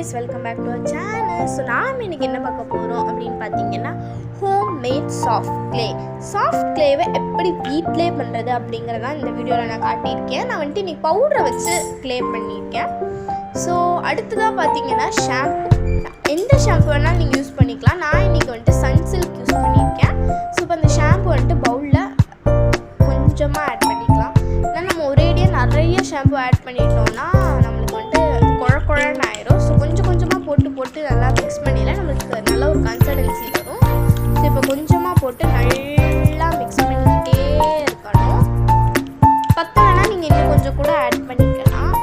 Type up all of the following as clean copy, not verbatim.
guys, welcome back to our channel. So நாம் இன்னைக்கு என்ன பார்க்க போறோம் அப்படினு பாத்தீங்கன்னா homemade soft clay. Soft clay-வை எப்படி வீட்லயே பண்றது அப்படிங்கறத இந்த வீடியோல நான் காட்டியிருக்கேன். நான் வந்து இன்னைக்கு பவுடரை வச்சு clay பண்ணிருக்கேன். So அடுத்ததா பாத்தீங்கன்னா ஷாம்பு. எந்த ஷாம்பு வேணாலும் நீங்க யூஸ் பண்ணிக்கலாம். நான் இன்னைக்கு வந்து Sunsilk யூஸ் பண்ணிருக்கேன். So இப்போ அந்த ஷாம்பு வந்து பவுல்ல கொஞ்சமா ஆட் பண்ணிக்கலாம். நம்ம ஒரேடியா நிறைய ஷாம்பு ஆட் பண்ணிட்டோம்னா நமக்கு வந்து குழக்குழன்னு ஆயிடும். ஸோ கொஞ்சம் கொஞ்சமாக போட்டு நல்லா மிக்ஸ் பண்ணிடலாம். நம்மளுக்கு நல்ல ஒரு கன்சிஸ்டன்சி வரும். ஸோ இப்போ கொஞ்சமாக போட்டு நல்லா மிக்ஸ் பண்ணிக்கிட்டே இருக்கணும். பத்தலைன்னா நீங்கள் இன்னும் கொஞ்சம் கூட ஆட் பண்ணிக்கலாம்.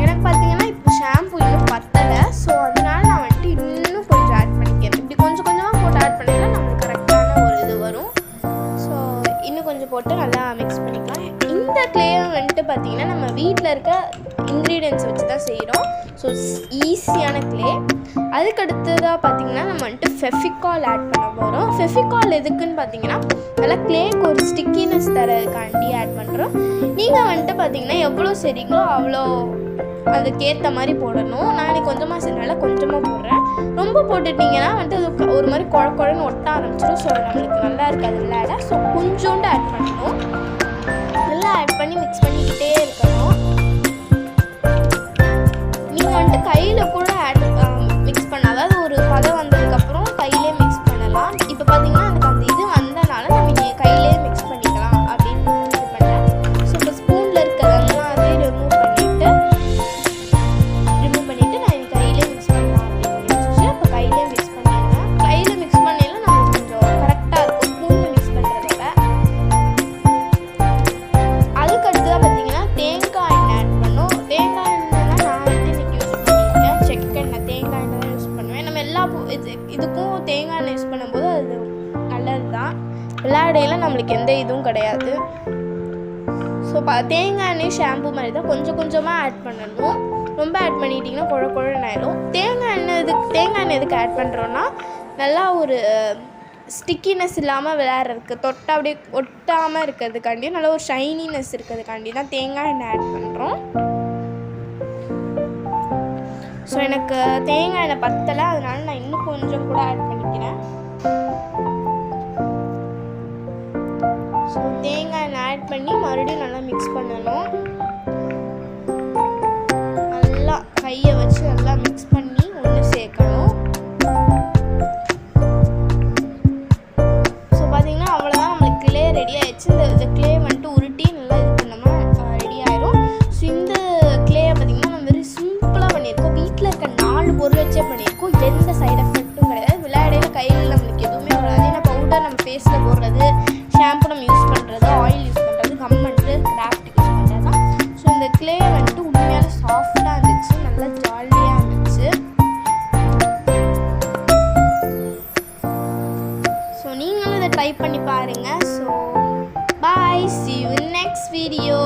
எனக்கு பார்த்தீங்கன்னா இப்போ ஷாம்பு இன்னும் பத்தலை. ஸோ அதனால நான் வந்துட்டு இன்னும் கொஞ்சம் ஆட் பண்ணிக்கிறேன். இப்படி கொஞ்சம் கொஞ்சமாக போட்டு ஆட் பண்ணிங்கன்னா நம்மளுக்கு கரெக்டான ஒரு இது வரும். ஸோ இன்னும் கொஞ்சம் போட்டு நல்லா மிக்ஸ் பண்ணிக்கலாம். இந்த கிளேயை வந்துட்டு பார்த்தீங்கன்னா நம்ம வீட்டில் இருக்க இன்க்ரீடியன்ஸ் வச்சு தான் செய்கிறோம். ஸோ ஈஸியான கிளே. அதுக்கடுத்ததாக பார்த்தீங்கன்னா நம்ம வந்துட்டு ஃபெஃபிகால் ஆட் பண்ண போகிறோம். ஃபெஃபிகால் எதுக்குன்னு பார்த்தீங்கன்னா நல்லா கிளேக்கு ஒரு ஸ்டிக்கினஸ் தரதுக்காண்டி ஆட் பண்ணுறோம். நீங்கள் வந்துட்டு பார்த்தீங்கன்னா எவ்வளோ செய்கிறீங்களோ அவ்வளோ அதுக்கேற்ற மாதிரி போடணும். நான் இன்னைக்கு கொஞ்சமாக செய்யறதுனால கொஞ்சமாக போடுறேன். ரொம்ப போட்டுட்டிங்கன்னா வந்துட்டு அது ஒரு மாதிரி குழக்குழன்னு ஒட்ட ஆரம்பிச்சிடும். ஸோ நம்மளுக்கு நல்லா இருக்காது விளையாட. ஸோ கொஞ்சோண்டு ஆட் பண்ணணும். நல்லா ஆட் பண்ணி மிக்ஸ் பண்ணிக்கிட்டே இருக்கணும். நீங்கள் வந்துட்டு கையில் கூட மிக்ஸ் பண்ண, அதாவது ஒரு பதம் வந்ததுக்கப்புறம் கையிலே மிக்ஸ் பண்ணலாம். இப்போ பார்த்தீங்கன்னா எனக்கு அந்த இது வந்தனால நம்ம கையிலே மிக்ஸ் பண்ணிக்கலாம் அப்படின்னு இது பண்ணேன். ஸோ இப்போ ஸ்பூனில் இருக்கிறதெல்லாம் அதே ரிமூவ் பண்ணிவிட்டு நான் எனக்கு கையிலே மிக்ஸ் பண்ணலாம் அப்படின்னு நினச்சிச்சு. இப்போ கையிலே மிக்ஸ் பண்ணிடுவேன். கையில் மிக்ஸ் பண்ணல நம்மளுக்கு கொஞ்சம் கரெக்டாக இருக்கும் ஸ்பூனில் மிக்ஸ் பண்ணுறத. அதுக்கடுத்ததாக பார்த்தீங்கன்னா தேங்காய் எண்ணெய் ஆட் பண்ணும். தேங்காய் எண்ணெய்னா நான் வந்து இன்னைக்கு யூஸ் பண்ணியிருக்கேன் செக்கெண்ணெய். தேங்காய் எண்ணெய் தான் யூஸ் பண்ணுவேன். நம்ம எல்லா இதுக்கும் தேங்காய் எண்ணெய் யூஸ் பண்ணும்போது அது நல்லது தான். விளையாடையில் நம்மளுக்கு எந்த இதுவும் கிடையாது. ஸோ தேங்காய் எண்ணெய் ஷாம்பு மாதிரி தான் கொஞ்சம் கொஞ்சமாக ஆட் பண்ணணும். ரொம்ப ஆட் பண்ணிட்டிங்கன்னா குழன்னு ஆயிடும். தேங்காய் எண்ணெய் எதுக்கு ஆட் பண்ணுறோன்னா நல்லா ஒரு ஸ்டிக்கினஸ் இல்லாமல் விளையாடுறதுக்கு, தொட்டா அப்படியே ஒட்டாமல் இருக்கிறதுக்காண்டி, நல்ல ஒரு ஷைனினஸ் இருக்கிறதுக்காண்டி தான் தேங்காய் எண்ணெய் ஆட் பண்ணுறோம். ஸோ எனக்கு தேங்காய் எண்ணெய் பத்தலை, அதனால நான் இன்னும் கொஞ்சம் கூட ஆட் பண்ணிக்கிறேன். ஸோ தேங்காய் எண்ணெய் ஆட் பண்ணி மறுபடியும் நல்லா மிக்ஸ் பண்ணணும். நல்லா கையை வச்சு நல்லா மிக்ஸ் பண்ணி ஒன்று சேர்க்கணும். ஸோ பார்த்தீங்கன்னா அவ்வளோதான், நம்மளுக்கு கிளே ரெடி ஆயிடுச்சு. இந்த கிளே வந்துட்டு உருட்டி நல்லா இது பண்ணோம்னா ரெடி ஆயிடும். ஸோ இந்த கிளேயை பார்த்தீங்கன்னா நம்ம வெறும் சிம்பிளாக பண்ணியிருக்கோம். வீட்டில் இருக்க 4 பொருள் வச்சே பண்ணியிருக்கோம். எந்த சைட் எஃபெக்ட்டும் கிடையாது. விளையாடையில் கையில் நம்மளுக்கு எதுவுமே வராது. ஏன்னா பவுடர் நம்ம ஃபேஸில் போடுறது, ஷாம்பு நம்ம யூஸ் பண்ணுறது, ஆயில் யூஸ் பண்ணுறது, கம்மண்ட்டு கிராஃப்ட் யூஸ் பண்ணுறது தான். ஸோ இந்த கிளே வந்துட்டு உண்மையான சாஃப்டாக இருந்துச்சு, நல்லா ஜாலியாக இருந்துச்சு. ஸோ நீங்களும் இதை ட்ரை பண்ணி பாருங்கள். So bye, see you in next video.